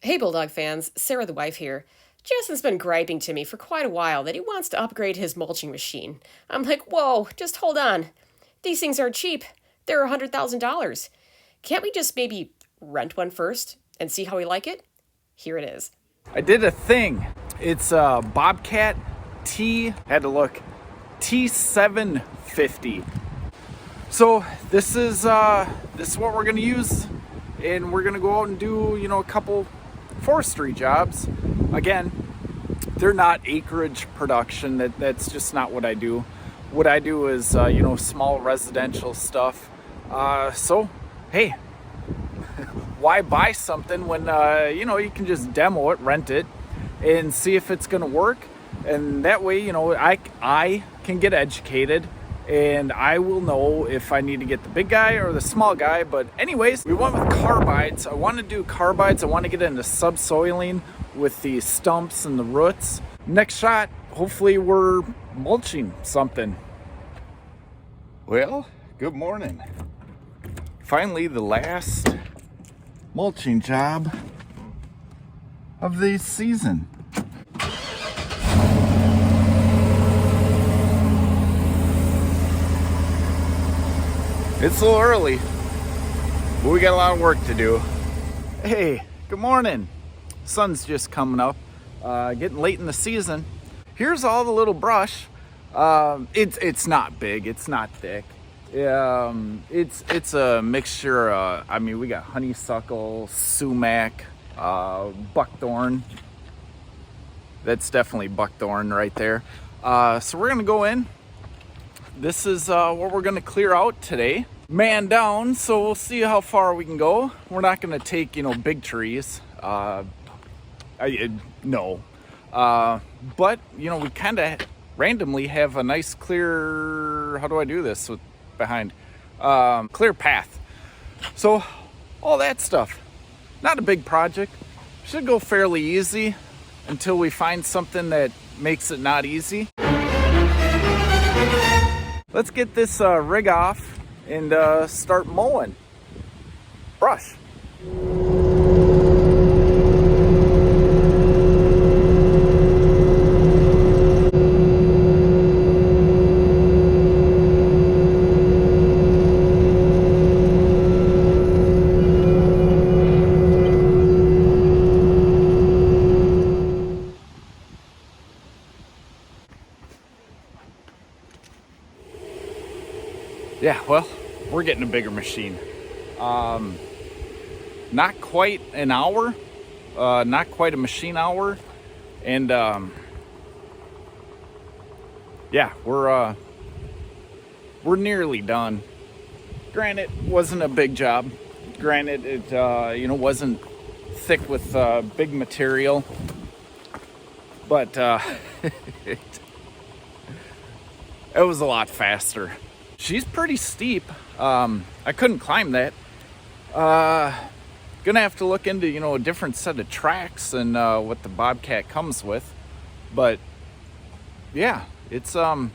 Hey, Bulldog fans, Sarah the wife here. Jason's been griping to me for quite a while that he wants to upgrade his mulching machine. I'm like, whoa, just hold on. These things aren't cheap. They're $100,000. Can't we just maybe rent one first and see how we like it? Here it is. I did a thing. It's a Bobcat T750. So this is what we're gonna use, and we're gonna go out and do a couple forestry jobs. Again, they're not acreage production. That's just not what I do. What I do is small residential stuff. So hey, why buy something when you can just demo it, rent it, and see if it's gonna work. And that way, I can get educated, and I will know if I need to get the big guy or the small guy. But anyways, we went with carbides. I want to do carbides. I want to get into subsoiling with the stumps and the roots. Next shot, hopefully we're mulching something. Well, good morning. Finally, the last mulching job of the season. It's a little early, but we got a lot of work to do. Hey, good morning. Sun's just coming up, getting late in the season. Here's all the little brush. It's not big, it's not thick. It's a mixture. We got honeysuckle, sumac, buckthorn. That's definitely buckthorn right there. So we're gonna go in. This is what we're gonna clear out today. Man down, so we'll see how far we can go. We're not gonna take, big trees. No. But, we kind of randomly have a nice clear, how do I do this with behind? Clear path. So, all that stuff. Not a big project. Should go fairly easy until we find something that makes it not easy. Let's get this rig off and start mowing brush. Yeah, well, we're getting a bigger machine. Not quite an hour, not quite a machine hour, and yeah, we're nearly done. Granted, wasn't a big job. Granted, it wasn't thick with big material, but it was a lot faster. She's pretty steep. I couldn't climb that. Gonna have to look into, a different set of tracks and what the Bobcat comes with. But yeah, it's I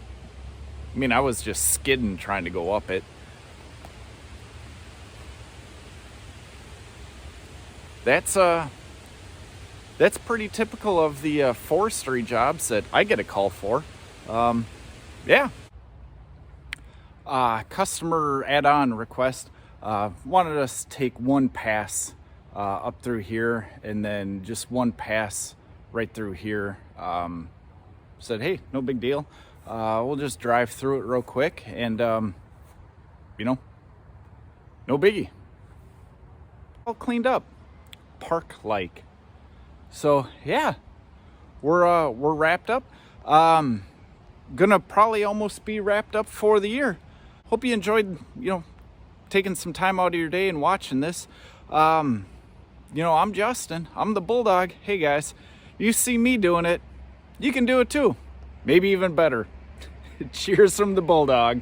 was just skidding trying to go up it. That's pretty typical of the forestry jobs that I get a call for. Yeah. Customer add-on request wanted us to take one pass up through here, and then just one pass right through here. Said, hey, no big deal. We'll just drive through it real quick, and no biggie. All cleaned up, park-like. So yeah, we're wrapped up. Gonna probably almost be wrapped up for the year. Hope you enjoyed, taking some time out of your day and watching this. I'm Justin. I'm the Bulldog. Hey guys, you see me doing it, you can do it too. Maybe even better. Cheers from the Bulldog.